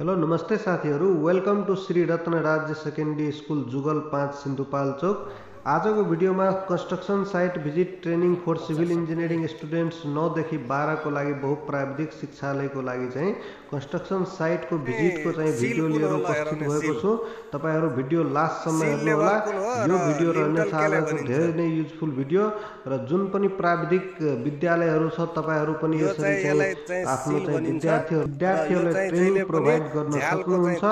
Hello नमस्ते साथीहरु welcome two Shri रत्न राज्य सेकेन्डरी स्कूल जुगल 5 सिन्धुपाल्चोक। आजको भिडियोमा construction site visit training for civil engineering students 9 देखि 12 को लागि बहुप्राविधिक शिक्षालयको लागि चाहिँ कन्स्ट्रक्सन साइटको भिजिटको चाहिँ भिडियो लिएर उपस्थित भएको छु। तपाईहरु भिडियो लास्ट सम्म हेर्नु होला। यो भिडियो रहनेछ आजको धेरै नै युजफुल भिडियो र जुन पनि प्राविधिक विद्यालयहरु छ तपाईहरु पनि यसरी चाहिँ आफ्नो चाहिँ विद्यार्थीहरुलाई ट्रेनिङ प्रोभाइड गर्न सक्नुहुन्छ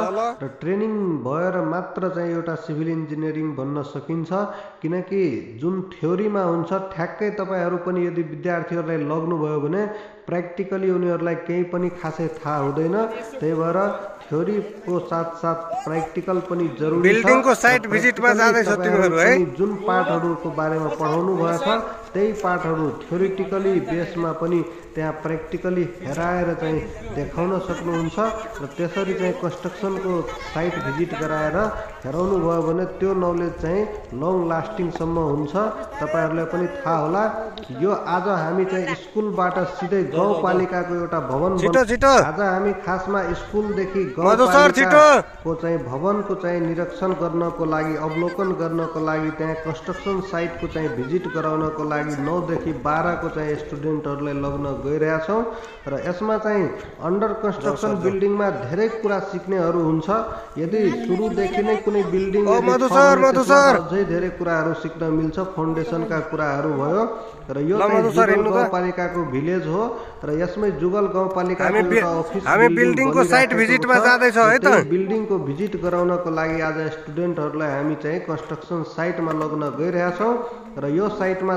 र ट्रेनिङ भएर मात्र चाहिँ एउटा सिभिल इन्जिनियरिङ बन्न सकिन्छ। किनकि जुन थ्योरीमा हुन्छ ठ्याक्कै तपाईहरु पनि यदि विद्यार्थीहरुलाई लग्नु भयो भने प्र्याक्टिकली उनीहरुलाई केही पनि खासै थाहा हुँदैन। त्यही भएर थ्योरी को साथ साथ प्र्याक्टिकल पनि जरुरी छ। बिल्डिङको साइट भिजिटमा जाँदै छ तिमीहरु है। जुन पाठहरुको बारेमा पढाउनु भएछ त्यही पाठहरु थ्योरिटिकली बेसमा पनि त्यहाँ प्र्याक्टिकली हेराएर चाहिँ देखाउन सक्नुहुन्छ र त्यसरी चाहिँ कन्स्ट्रक्सनको साइट भिजिट गराएर हेराउनु भयो भने त्यो नलेज चाहिँ लङ लास्टिङ सम्म हुन्छ। तपाईहरुलाई पनि थाहा होला। यो आज हामी चाहिँ स्कुलबाट सिधै गाउँपालिकाको एउटा भवन आज हामी खासमा स्कुलदेखि गाउँपालिकाको चाहिँ भवनको चाहिँ निरीक्षण गर्नको लागि अवलोकन गर्नको लागि त्यहाँ कन्स्ट्रक्सन साइटको चाहिँ भिजिट गराउनको लागि 9 देखि 12 को चाहिँ स्टुडेन्टहरुलाई लग्न गइरहेका छौं र यसमा चाहिँ अन्डर कन्स्ट्रक्सन बिल्डिङमा धेरै कुरा सिक्नेहरु हुन्छ। यदि सुरुदेखि नै कुनै बिल्डिङ अझै धेरै कुराहरु सिक्न मिल्छ। फाउन्डेसनका कुराहरु भयो र यो चाहिँ गाउँपालिकाको भिलेज हो र यसमै जुगल गाउँपालिकाको एउटा अफिस हामी बिल्डिङको साइट भिजिटमा जाँदै छौ है त। बिल्डिङको भिजिट गराउनको लागि आज स्टुडेन्टहरुलाई हामी चाहिँ कन्स्ट्रक्सन साइटमा लग्न गइरहेका छौं र यो साइटमा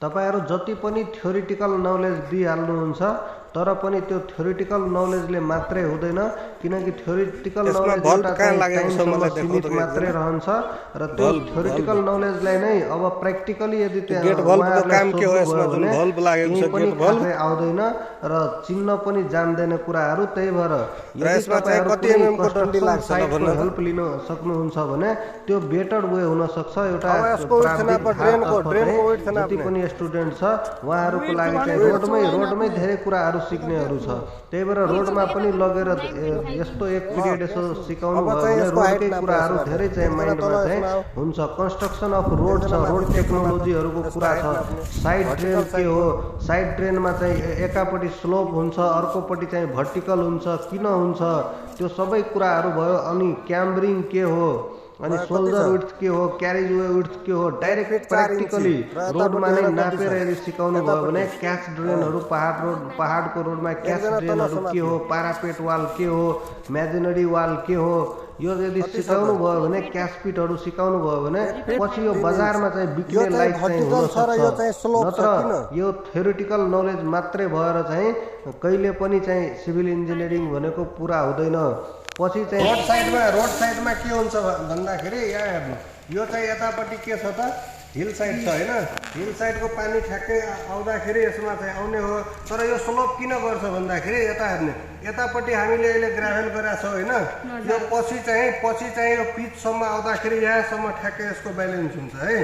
तपाईहरु जति पनि थ्योरिटिकल नलेज दिइहाल्नुहुन्छ तर पनि त्यो थ्योरिटिकल नलेजले मात्रै हुँदैन। किनकि थ्योरिटिकल नलेज एउटा सीमित मात्रै रहन्छ र त्यो थ्योरिटिकल नलेजलाई नै अब प्र्याक्टिकली यदि आउँदैन र चिन्न पनि जान्दैन कुराहरु। त्यही भएर हेल्प लिन सक्नुहुन्छ भने त्यो बेटर वे हुन सक्छ। एउटा जति पनि स्टुडेन्ट छ उहाँहरुको लागि चाहिँ रोडमै धेरै कुराहरु सिक्नेहरु छ। त्यही भएर रोडमा पनि लगेर यस्तो एक पिरियड यसो सिकाउनु भयो भने रोडकै कुराहरु धेरै चाहिँ माइन्डमा चाहिँ हुन्छ। कन्स्ट्रक्सन अफ रोड छ, रोड टेक्नोलोजीहरुको कुरा छ। साइड ड्रेन के हो, साइड ड्रेनमा चाहिँ एकापट्टि स्लोप हुन्छ अर्कोपट्टि चाहिँ भर्टिकल हुन्छ किन हुन्छ त्यो सबै कुराहरु भयो। अनि क्याम्बरिङ के हो, अनि सोल्जर विड्थ के हो, क्यारेज वे विड्थ के हो, डाइरेक्ट प्र्याक्टिकली रोडमा नै नापेर यदि सिकाउनु भयो भने क्याच ड्रेनहरु पहाडको रोडमा क्याच ड्रेनहरु के हो, पारापेट वाल के हो, मेजनरी वाल के हो, यो यदि सिकाउनु भयो भने क्याच पिटहरु सिकाउनु भयो भने पछि यो बजारमा चाहिँ बिक्ने लायक चाहिँ हुन सक्छ। नत्र यो थ्योरिटिकल नलेज मात्रै भएर चाहिँ कहिले पनि चाहिँ सिभिल इन्जिनियरिङ भनेको पूरा हुँदैन। पछि चाहिँ रोड साइडमा के हुन्छ भन्दाखेरि यहाँ हेर्नु यो चाहिँ यतापट्टि के छ त हिल साइड छ हैन। हिल साइडको पानी ठ्याक्कै आउँदाखेरि यसमा चाहिँ आउने हो। तर यो स्लोप किन गर्छ भन्दाखेरि यता हेर्ने यतापट्टि हामीले अहिले ग्राभेल गरेका छौं हैन। यो पछि चाहिँ यो पिचसम्म आउँदाखेरि यहाँसम्म ठ्याक्कै यसको ब्यालेन्स हुन्छ है।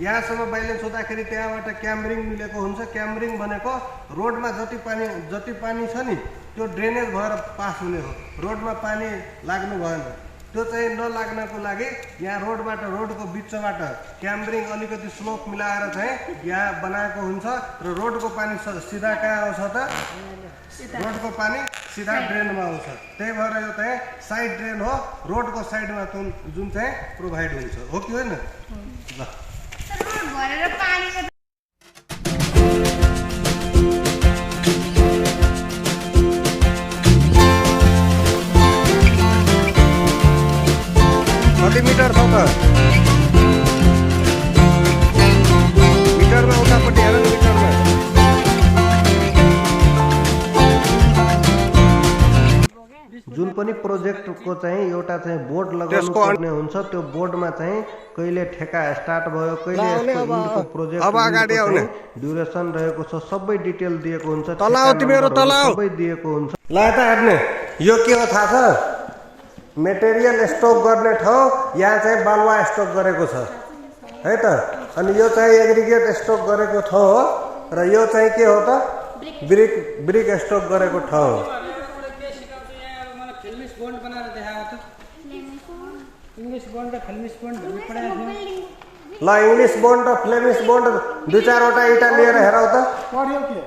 यहाँसम्म ब्यालेन्स हुँदाखेरि त्यहाँबाट क्याम्बरिङ मिलेको हुन्छ। क्याम्बरिङ भनेको रोडमा जति पानी छ नि त्यो ड्रेनेज भएर पास हुने हो। रोडमा पानी लाग्नु भएन। त्यो चाहिँ नलाग्नको लागि यहाँ रोडको बिचबाट क्याम्बरिङ अलिकति स्लोप मिलाएर चाहिँ यहाँ बनाएको हुन्छ र रोडको पानी सिधा कहाँ आउँछ त रोडको पानी सिधा ड्रेनमा आउँछ। त्यही भएर यो चाहिँ साइड ड्रेन हो। रोडको साइडमा जुन चाहिँ प्रोभाइड हुन्छ हो कि होइन। ल कति मिटर छ त मिटरमा उतापट्टि हेर न मिटरमा जुन पनि प्रोजेक्टको चाहिँ एउटा चाहिँ बोर्ड लगाउनु पर्ने हुन्छ। त्यो बोर्डमा चाहिँ कहिले ठेका स्टार्ट भयो कहिले यसको प्रोजेक्ट अब अगाडि आउने ड्युरेसन रहेको छ सबै डिटेल दिएको हुन्छ। सबै दिएको हुन्छ। ल त हेर्ने यो के हो थाहा छ मेटेरियल स्टक गर्ने ठाउँ यहाँ चाहिँ बालुवा स्टक गरेको छ है त। अनि यो चाहिँ एग्रिगेट स्टक गरेको ठाउँ हो र यो चाहिँ के हो त ब्रिक स्टक गरेको ठाउँ हो। फ्लेमिश बन्ड बनाएर देखाएको त इङ्ग्लिस बन्ड र फ्लेमिश बन्ड भन्ने पढाएको थियो ल इङ्ग्लिस बोन्ड र फ्लेमिस बोन्ड दुई चारवटा इँटा लिएर हेरौ त पढ्यो के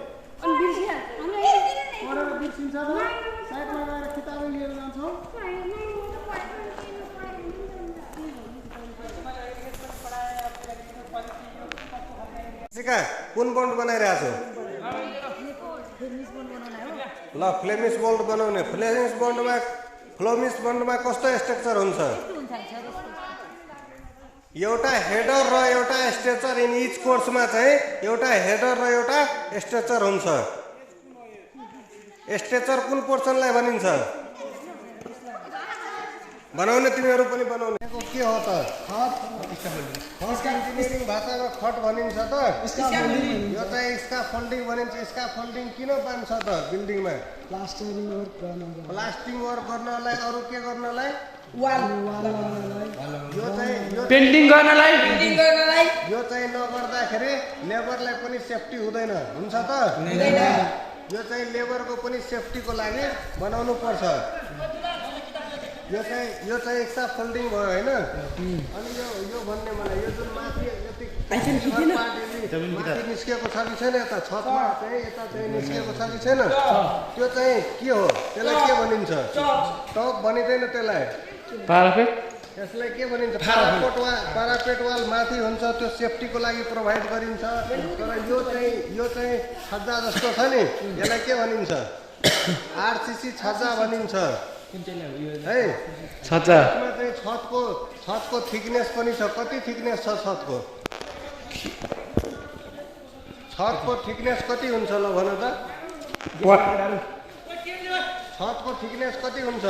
पढेर बिर्सिन्छ त साइडमा गएर किताबै लिएर जान्छौँ सिका कुन बोन्ड बनाइरहेको छु ल फ्लेमिस बोन्ड बनाउने फ्लेमिस बोन्डमा कस्तो स्ट्रक्चर हुन्छ एउटा हेडर र एउटा स्ट्रेचर इन इच कोर्समा चाहिँ एउटा हेडर र एउटा स्ट्रेचर हुन्छ स्ट्रेचर कुन पोर्सनलाई भनिन्छ बनाउने तिमीहरू पनि बनाउने के हो त इन्जिनियरिङ भाषामा खट भनिन्छ त यो चाहिँ स्काफोल्डिङ भनिन्छ स्काफोल्डिङ किन बान्छ त बिल्डिङमा प्लास्टिङ वर्क गर्नलाई अरू के गर्नलाई पेन्टिङ गर्नलाई यो चाहिँ नगर्दाखेरि लेबरलाई पनि सेफ्टी हुँदैन हुन्छ त यो चाहिँ लेबरको पनि सेफ्टीको लागि बनाउनु पर्छ यो चाहिँ स्काफोल्डिङ भयो हैन अनि यो भन्ने मलाई यो जुन माथि यति निस्केको छ कि छैन यता छतमा चाहिँ यता चाहिँ निस्केको छ कि छैन त्यो चाहिँ के हो त्यसलाई के भनिन्छ टप भनिँदैन त्यसलाई यसलाई के भनिन्छ पारापेट वाल माथि हुन्छ त्यो सेफ्टीको लागि प्रोभाइड गरिन्छ तर यो चाहिँ छज्जा जस्तो छ नि यसलाई के भनिन्छ आरसीसी छज्जा भनिन्छ है छज्जा चाहिँ छतको थिकनेस पनि छ कति थिकनेस छ छतको थिकनेस कति हुन्छ ल भन त छतको थिकनेस कति हुन्छ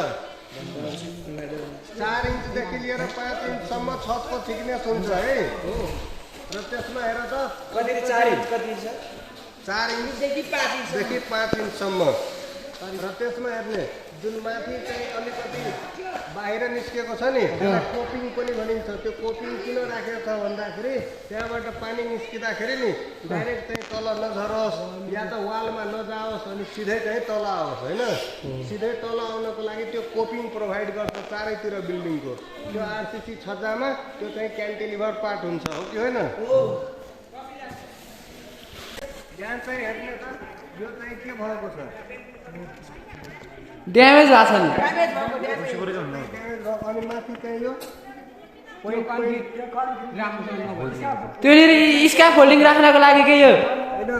4 इन्चदेखि लिएर 5 इन्चसम्म छतको थिकनेस हुन्छ है र त्यसमा हेर त कति 4 इन्च कति छ 4 इन्चदेखि 5 इन्चसम्म र त्यसमा हेर्ने जुन माथि चाहिँ अलिकति बाहिर निस्केको छ नि त्यसलाई कोपिङ पनि भनिन्छ त्यो कोपिङ किन राखेको छ भन्दाखेरि त्यहाँबाट पानी निस्किँदाखेरि नि डाइरेक्ट चाहिँ तल नझरोस् या त वालमा नजाओस् अनि सिधै चाहिँ तल आओस् होइन सिधै तल आउनको लागि त्यो कोपिङ प्रोभाइड गर्छ चारैतिर बिल्डिङको त्यो आरसीसी छज्जामा त्यो चाहिँ क्यान्टिलिभर पार्ट हुन्छ हो कि होइन यहाँ चाहिँ हेर्ने त यो चाहिँ के भएको छ ड्यामेज भएको छ नि अनि माथि चाहिँ यो त्योनिर स्काफोल्डिङ राख्नको लागि के यो होइन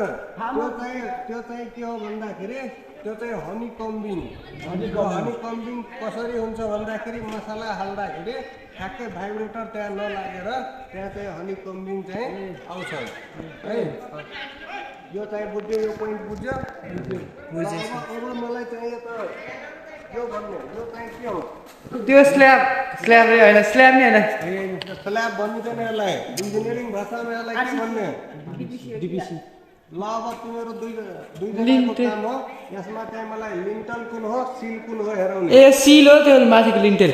त्यो चाहिँ के हो भन्दाखेरि त्यो चाहिँ हनी कम्बिङ कसरी हुन्छ भन्दाखेरि मसला हाल्दाखेरि ठ्याक्कै भाइब्रेटर त्यहाँ नलागेर त्यहाँ चाहिँ हनी कम्बिङ चाहिँ आउँछ है यो चाहिँ बुझ्यो यो पोइन्ट बुझ्यो अब मलाई चाहिँ यो भन्नु यो चाहिँ के हो त्यो स्ल्याब रे होइन स्ल्याब नि होइन स्ल्याब भनिँदैन यसलाई इन्जिनियरिङ भाषामा यसलाई के भन्ने डिबिसी ल अब तिमीहरू दुईजनाको काम हो यसमा चाहिँ मलाई लिन्टल कुन हो सिल कुन हो हेराउने ए सिल हो त्यो माथिको लिन्टल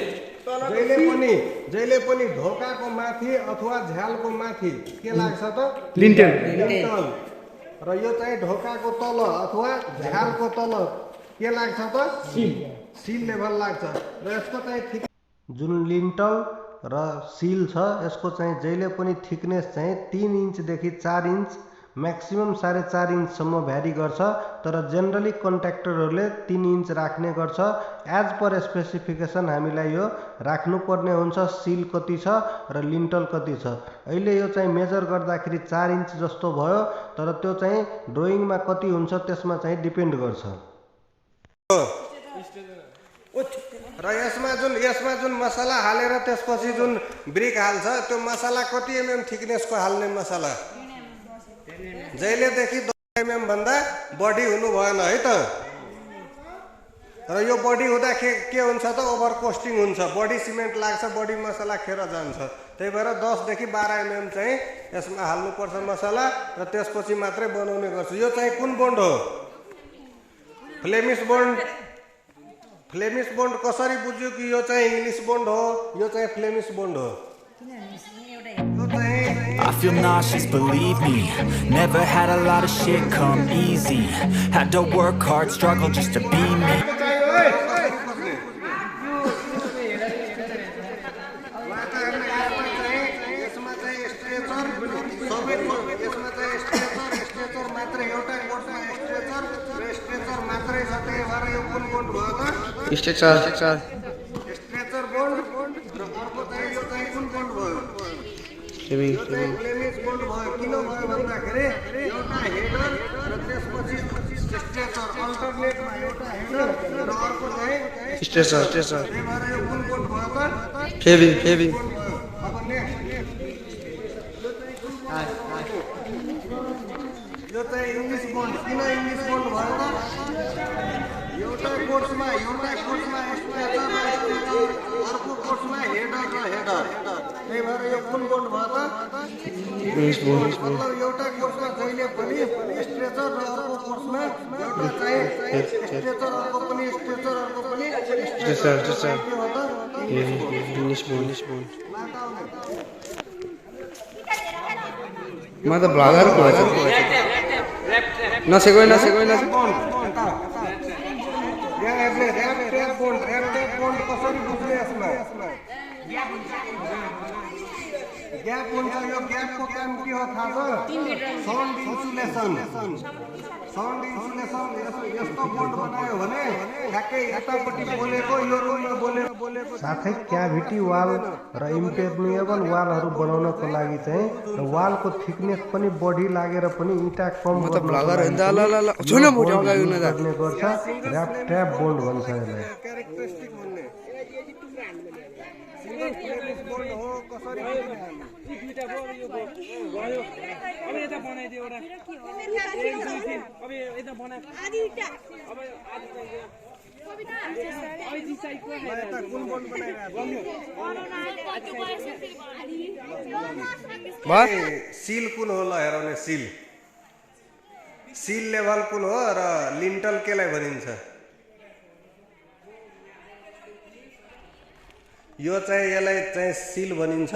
जहिले पनि ढोकाको माथि अथवा झ्यालको माथि के लाग्छ त लिन्टल र यो चाहिँ ढोकाको तल अथवा झ्यालको तल के लाग्छ त सिल लेभल लाग्छ र यसको चाहिँ जुन लिन्टल र सिल छ यसको चाहिँ जहिले पनि थिकनेस चाहिँ 3 इन्चदेखि 4 इन्च म्याक्सिमम 4.5 इन्चसम्म भ्यारी गर्छ तर जेनरली कन्ट्र्याक्टरहरूले 3 इन्च राख्ने गर्छ एज पर स्पेसिफिकेसन हामीलाई यो राख्नुपर्ने हुन्छ सिल कति छ र लिन्टल कति छ अहिले यो चाहिँ मेजर गर्दाखेरि 4 इन्च जस्तो भयो तर त्यो चाहिँ ड्रइङमा कति हुन्छ त्यसमा चाहिँ डिपेन्ड गर्छ र यसमा जुन मसला हालेर त्यसपछि जुन ब्रिक हाल्छ त्यो मसला कति एमएम थिकनेसको हाल्ने मसला जहिलेदेखि 10 mm भन्दा बढी हुनु भएन है त र यो बढी हुँदा के हुन्छ त ओभर कोस्टिङ हुन्छ बढी सिमेन्ट लाग्छ बढी मसला खेर जान्छ त्यही भएर 10 देखि 12 mm चाहिँ यसमा हाल्नुपर्छ मसला र त्यसपछि मात्रै बनाउने गर्छ यो चाहिँ कुन बोन्ड हो फ्लेमिस बोन्ड कसरी बुझ्यो कि यो चाहिँ इङ्ग्लिस बोन्ड हो यो चाहिँ फ्लेमिस बोन्ड हो I feel nauseous, believe me. Never had a lot of shit come easy. Had to work hard, struggle just to be me. Stretcher stretcher bond र अर्को चाहिँ यो चाहिँ कुन बोन्ड भयो यो चाहिँ फ्लेमिस बोन्ड भयो किन भयो भन्दाखेरि एउटा हेडर र त्यसपछि स्ट्रेचर अल्टरनेटमा एउटा हेडर र अर्को चाहिँ स्ट्रेचर त्यही भएर यो कुन बोन्ड भयो त फेभी अब नेक्स्ट यो चाहिँ इङ्ग्लिस बोन्ड किन इङ्ग्लिस बोन्ड भयो त एउटा कोर्समा स्ट्रेचर र स्ट्रेचर अर्को कोर्समा हेडर र हेडर त्यही भएर यो कुन बोन्ड भयो त इङ्ग्लिस बोन्ड मतलब एउटा कोर्समा जहिले पनि स्ट्रेचर र अर्को कोर्समा एउटा चाहिँ स्ट्रेचर अर्को पनि स्ट्रेचर अर्को पनि स्ट्रेचर के हो त इंग्लिश बोन्ड म त ब्लगर को नसेको ऱ्याप बोन्ड कसरी बुझ्ने यसमा ग्याप हुन्छ यो ग्यापको काम के हो थाहा छ साउन्ड इन्सुलेसन यस्तो बोन्ड बनायो भने ठ्याक्कै यतापट्टि बोलेको यो रुममा बोलेको साथै क्याभिटी वाल र इम्पेर्मिएबल वालहरू बनाउनको लागि चाहिँ र वालको थिकनेस पनि बढी लागेर पनि इँटा कम गर्ने गर्छ ऱ्याप ट्र्याप बोन्ड भन्छ यसलाई सिल कुन हो ल हेराउने सिल लेभल कुन हो र लिन्टल केलाई भनिन्छ यो चाहिँ यसलाई चाहिँ सिल भनिन्छ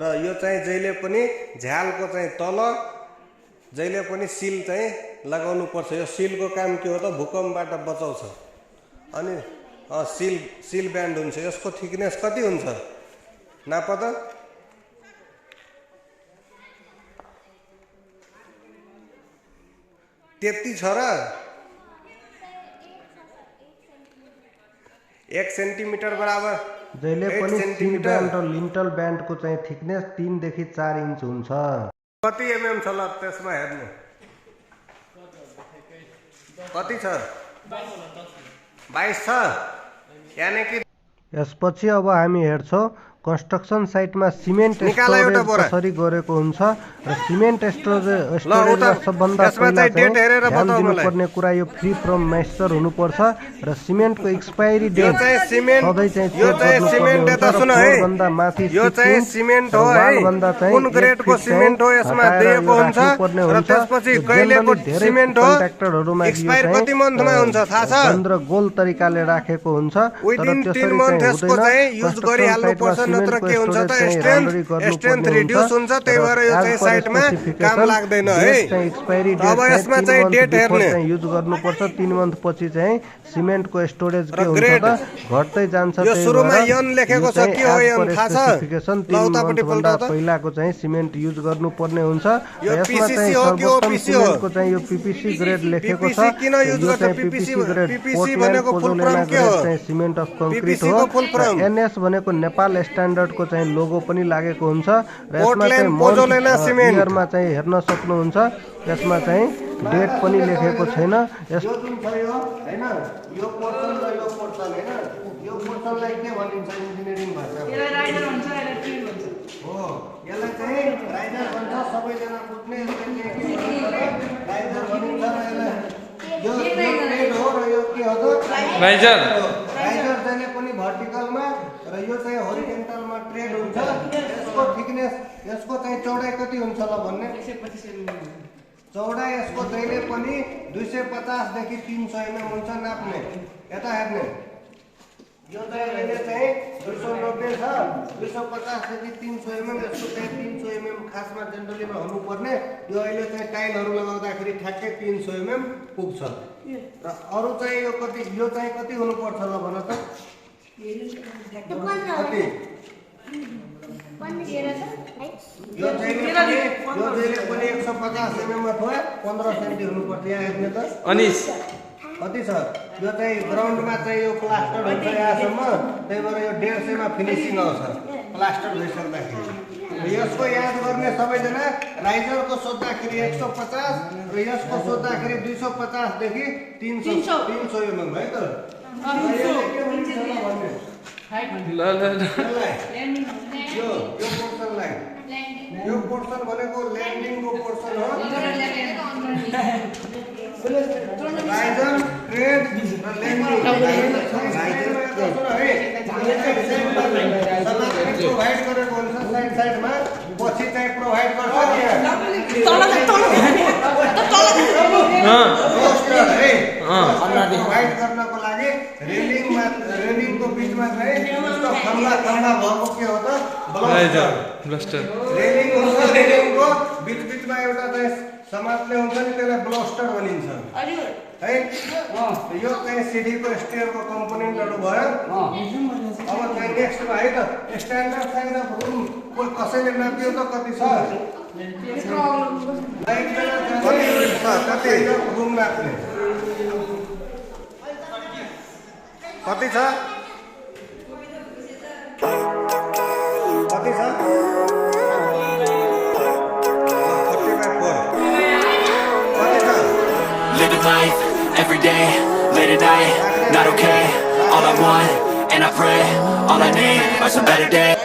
र यो चाहिँ जहिले पनि झ्यालको चाहिँ तल जहिले पनि सिल चाहिँ लगाउनु पर्छ यो सिलको काम के हो त भूकम्पबाट बचाउँछ अनि सिल ब्यान्ड हुन्छ यसको थिकनेस कति हुन्छ नाप त त्यति छ र 1 सेन्टिमिटर बराबर जहिले पनि सिल ब्यान्ड र लिन्टल ब्यान्डको चाहिँ थिकनेस 3 देखि 4 इन्च हुन्छ कति एमएम छ ल त्यसमा हेर्नु कति छ 22 छ यानी कि यसपछि अब हामी हेर्छौं कन्स्ट्रक्सन साइटमा सिमेन्ट स्टोरेज कसरी गरेको हुन्छ र सिमेन्ट स्टोरेजमा सबभन्दा पहिला चाहिँ ध्यान दिनुपर्ने कुरा यो फ्री फ्रम मोइस्चर हुनुपर्छ र सिमेन्टको एक्सपायरी डेट सधैँ चाहिँ चेक गर्नुपर्ने हुन्छ भन्दा माथि यो चाहिँ सिमेन्ट हो है कुन ग्रेडको सिमेन्ट हो यसमा दिएको हुन्छ र त्यसपछि कहिलेको सिमेन्ट हो एक्सपायर कति मन्थमा हुन्छ थाहा छ केन्द्र गोल तरिकाले राखेको हुन्छ तर त्यसरी चाहिँ युज गरिहाल्नु पर्छ नत्र के हुन्छ त स्ट्रेन्थ रिड्युस हुन्छ त्यही भएर यो चाहिँ साइटमा काम लाग्दैन है एक्सपायरी डेट अब यसमा चाहिँ डेट हेर्ने युज गर्नुपर्छ 3 मन्थ पछि चाहिँ सिमेन्टको स्टोरेज के हुन्छ त घट्दै जान्छ यो सुरुमा यन लेखेको छ के हो यन थाहा छ स्पेसिफिकेसन 3 मन्थ भन्दा पहिलाको चाहिँ सिमेन्ट युज गर्नुपर्ने हुन्छ यसमा चाहिँ सर्वोत्तम सिमेन्टको चाहिँ यो पीपीसी ग्रेड लेखेको छ किन युज गर्छ पीपीसी ग्रेड पीपीसी भनेको फुल फर्म के हो चाहिँ सिमेन्ट अफ कंक्रीट हो एनएस भनेको नेपाल स्ट्यान्डर्डको चाहिँ लोगो पनि लागेको हुन्छ र यसमा चाहिँ मोजोलेना सिमेन्टमा चाहिँ हेर्न सक्नुहुन्छ यसमा चाहिँ डेट पनि लेखेको छैन यो जुन छ यो हैन यो पोर्सन र यो पोर्सन हैन यो पोर्सनलाई के भनिन्छ इन्जिनियरिङ भाषामा यसलाई राइडर भन्छ यसलाई ट्रेन भन्छ हो यसलाई चाहिँ राइडर भन्छ सबैजना बुझ्ने राइडर भनिन्छ र यसलाई यो ट्रेन हो र यो के हो त राइडर जहिले पनि भर्टिकलमा र यो चाहिँ होरिजेन्टलमा ट्रेड हुन्छ यसको थिकनेस यसको चाहिँ चौडाइ कति हुन्छ ल भन्ने 125 चौडाइ यसको जहिले पनि 250 देखि 300 एमएम हुन्छ नाप्ने यता हेर्ने यो चाहिँ अहिले चाहिँ 290 छ 250 देखि 300 एमएम यसको चाहिँ 300 एमएम खासमा जेनरलीमा हुनुपर्ने यो अहिले चाहिँ टाइलहरु लगाउँदाखेरि ठ्याक्कै 300 एमएम पुग्छ र अरु चाहिँ यो चाहिँ कति हुनुपर्छ ल भन त कति यो जहिले पनि 150 एमएम मा भयो 15 सेन्टि हुनुपर्छ यहाँ हेर्ने त अनिस कति छ यो चाहिँ ग्राउन्डमा चाहिँ यो प्लास्टर हुन्छ यहाँसम्म त्यही भएर यो 150 मा फिनिसिङ आउँछ प्लास्टर भइसक्दाखेरि यसको याद गर्ने सबैजना राइजरको सोध्दाखेरि 150 र यसको सोध्दाखेरि 250 देखि 300 mm है त यो पोर्सन भनेको ल्यान्डिङको पोर्सन हो राइजर ट्रेड र ल्यान्डिङ प्रोभाइड गरेको हुन्छ साइडमा पछि चाहिँ प्रोभाइड गर्छ प्रोभाइड गर्नको लागि रेलिङको बिचमा चाहिँ यस्तो खम्बा भएको के हो त ब्लास्टर रेलिङ हुन्छ रेलिङको बिचमा एउटा चाहिँ समात्ने हुन्छ नि त्यसलाई ब्लास्टर भनिन्छ है यो चाहिँ सिडीको स्टेयरको कम्पोनेन्टहरु भयो अब चाहिँ नेक्स्टमा है त स्ट्यान्डर्ड साइज अफ रुम कोही कसैले नाप्यो त कति छ कति रुम नाप्ने कति छ कति छ Living life, every day, late at night, not okay. All I want, and I pray, all I need are some better days.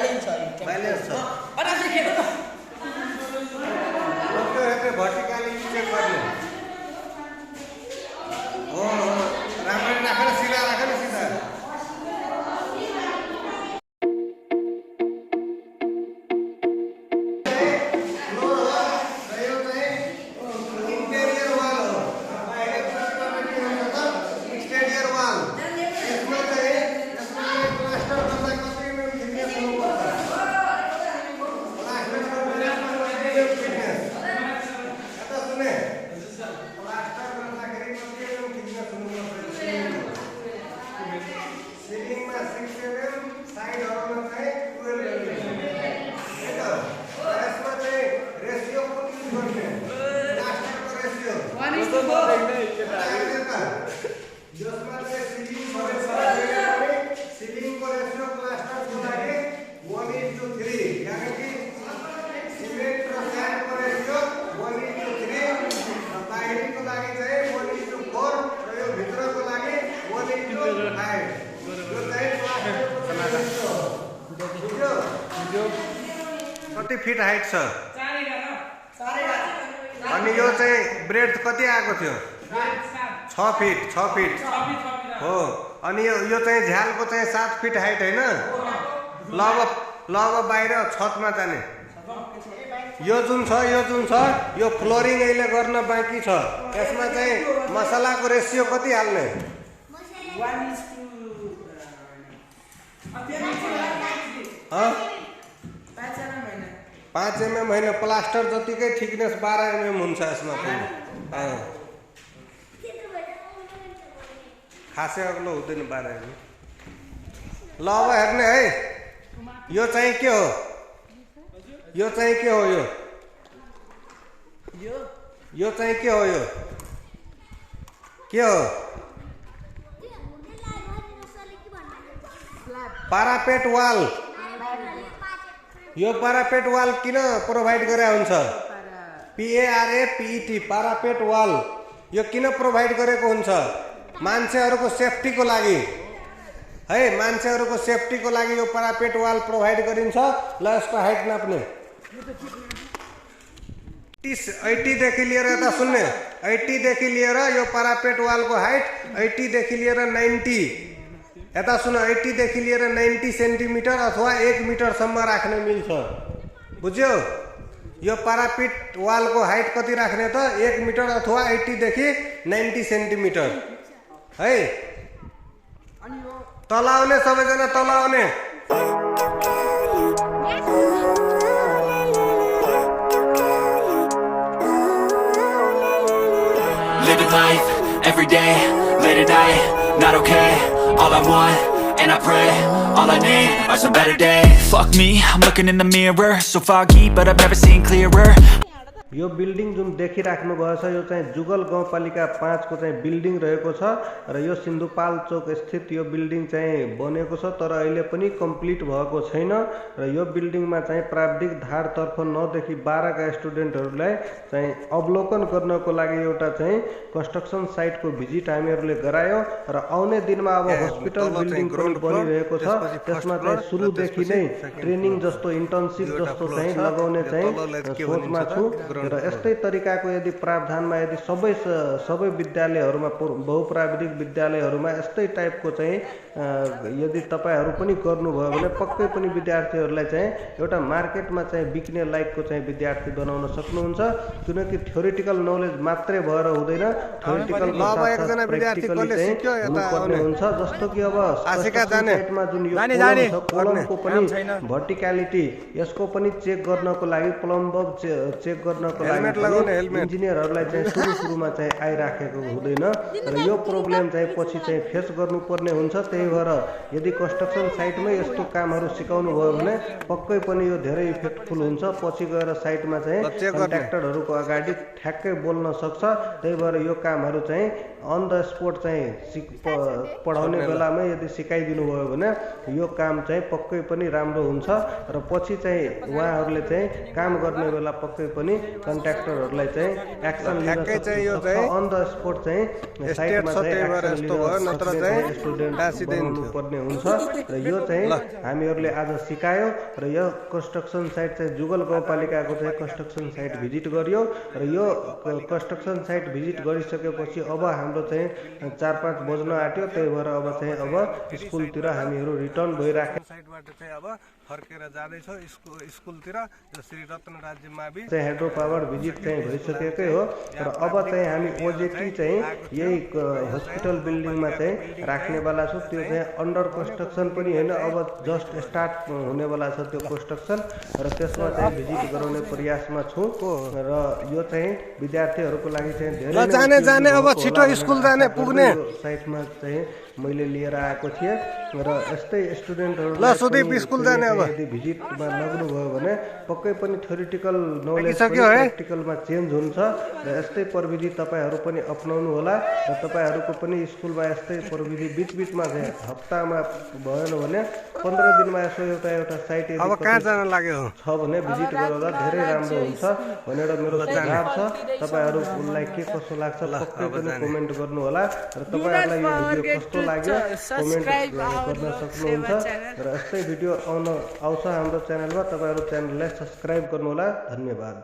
कति फिट हाइट छ अनि यो चाहिँ ब्रेड कति आएको थियो 6 फिट हो अनि यो चाहिँ झ्यालको चाहिँ 7 फिट हाइट हैन ल अब बाहिर छतमा जाने यो जुन छ यो फ्लोरिङ अहिले गर्न बाँकी छ यसमा चाहिँ मसलाको रेशियो कति हाल्ने 5 mm होइन प्लास्टर जतिकै थिकनेस 12 mm हुन्छ यसमा पनि खासै अग्लो हुँदैन 12 mm ल अब हेर्ने है यो चाहिँ के हो यो चाहिँ के हो यो चाहिँ के हो पारापेट वाल यो पारापेट वाल किन प्रोभाइड गरे हुन्छ PARAPET पारापेट वाल यो किन प्रोभाइड गरेको हुन्छ मान्छेहरुको सेफ्टीको लागि है मान्छेहरुको सेफ्टीको लागि यो पारापेट वाल प्रोभाइड गरिन्छ ल यसको हाइट नाप्ने 80 देखि लिएर यता सुन्ने 80 देखि लिएर यो पारापेट वालको हाइट 80 देखि लिएर 90 यता सुन 80 देखि लिएर 90 सेन्टिमिटर अथवा 1 मिटर सम्म राख्न मिल्छ बुझ्यो यो पारापेट वालको हाइट कति राख्ने त 1 मिटर अथवा 80 देखि 90 सेन्टिमिटर है तलाउने सबैजना तलाउने Living life, every day, late at night, not okay. All I want, and I pray, all I need are some better days. Fuck me, I'm looking in the mirror, so foggy, but I've never seen clearer. यो building जुन देखिराख्नु भएको छ यो चाहिँ जुगल गाउँपालिका 5 को चाहिँ बिल्डिङ रहेको छ र यो सिन्धुपाल्चोक स्थित यो बिल्डिङ चाहिँ बनेको छ तर अहिले पनि कम्प्लिट भएको छैन र यो बिल्डिङमा चाहिँ प्राविधिक धारतर्फ 9 देखि 12 का स्टुडेन्टहरूलाई चाहिँ अवलोकन गर्नको लागि एउटा चाहिँ कन्स्ट्रक्सन साइटको भिजिट हामीहरूले गरायो र आउने दिनमा अब हस्पिटल बिल्डिङ पनि बनिरहेको छ त्यसमा चाहिँ सुरुदेखि नै ट्रेनिङ जस्तो इन्टर्नसिप जस्तो चाहिँ लगाउने चाहिँ सोचमा छु र यस्तै तरिकाको यदि प्रावधानमा यदि सबै विद्यालयहरूमा बहुप्राविधिक विद्यालयहरूमा यस्तै टाइपको चाहिँ यदि तपाईहरु पनि गर्नुभयो भने पक्कै पनि विद्यार्थीहरूलाई चाहिँ एउटा मार्केटमा चाहिँ बिक्ने लायकको चाहिँ विद्यार्थी बनाउन सक्नुहुन्छ किनकि थ्योरिटिकल नलेज मात्रै भएर हुँदैन थ्योरिटिकल हुनुपर्ने हुन्छ जस्तो कि अब साइटमा जुन यो कोलमको पनि भर्टिकलिटी यसको पनि चेक गर्नको लागि प्लम्बर चेक गर्नको लागि इन्जिनियरहरूलाई चाहिँ सुरुमा चाहिँ आइराखेको हुँदैन र यो प्रब्लम चाहिँ पछि चाहिँ फेस गर्नुपर्ने हुन्छ त्यही भएर यदि कन्स्ट्रक्सन साइटमै यस्तो कामहरू सिकाउनु भयो भने पक्कै पनि यो धेरै इफेक्टफुल हुन्छ पछि गएर साइटमा चाहिँ कन्ट्र्याक्टरहरूको अगाडि ठ्याक्कै बोल्न सक्छ त्यही भएर यो कामहरू चाहिँ अन द स्पोट चाहिँ पढाउने बेलामै यदि सिकाइदिनु भयो भने यो काम चाहिँ पक्कै पनि राम्रो हुन्छ र पछि चाहिँ उहाँहरूले चाहिँ काम गर्ने बेला पक्कै पनि कन्ट्र्याक्टरहरूलाई चाहिँ एक्सन लिन सक्छ अन द स्पोट चाहिँ साइटमा चाहिँ स्टुडेन्ट पर्ने हुन्छ र यो चाहिँ हामीहरूले आज सिकायो र यो कन्स्ट्रक्सन साइट चाहिँ जुगल गाउँपालिकाको चाहिँ कन्स्ट्रक्सन साइट भिजिट गरियो र यो कन्स्ट्रक्सन साइट भिजिट गरिसकेपछि अब हाम्रो चाहिँ 4-5 बज्न आँट्यो त्यही भएर अब चाहिँ अब स्कुलतिर हामीहरू रिटर्न भइराखेको साइटबाट चाहिँ अब फर्केर जाँदैछौँ स्कुलतिर श्री रत्न राज्य मावि चाहिँ हाइड्रो पावर भिजिट चाहिँ भइसकेकै हो र अब चाहिँ हामी ओजेटी चाहिँ यही हस्पिटल बिल्डिङमा चाहिँ राख्नेवाला छु त्यो चाहिँ अन्डर कन्स्ट्रक्सन पनि होइन अब जस्ट स्टार्ट हुनेवाला छ त्यो कन्स्ट्रक्सन र त्यसमा चाहिँ भिजिट गराउने प्रयासमा छु र यो चाहिँ विद्यार्थीहरूको लागि चाहिँ धेरै जाने अब छिटो स्कुल जाने पुग्ने साइटमा चाहिँ मैले लिएर आएको थिएँ र यस्तै स्टुडेन्टहरुलाई स्कुल जाने अब यदि भिजिटमा लाग्नुभयो भने पक्कै पनि थ्योरिटिकल नलेज प्र्याक्टिकलमा चेन्ज हुन्छ र यस्तै प्रविधि तपाईहरु पनि अपनाउनु होला र तपाईहरुको पनि स्कुलमा यस्तै प्रविधि बीचबीचमा चाहिँ हप्तामा भएन भने 15 दिनमा यसो एउटा साइट अब कहाँ जान लाग्यो छ भने भिजिट गर्दा धेरै राम्रो हुन्छ भनेर मेरो सुझाव छ तपाईहरुलाई के कस्तो लाग्छ पक्कै पनि कमेन्ट गर्नु होला र तपाईहरुलाई यो भिडियो कस्तो लाग्यो कमेन्ट गर्न सक्नुहुन्छ र यस्तै भिडियो आउँछ हाम्रो च्यानलमा तपाईहरु च्यानललाई सब्स्क्राइब गर्नु होला धन्यवाद।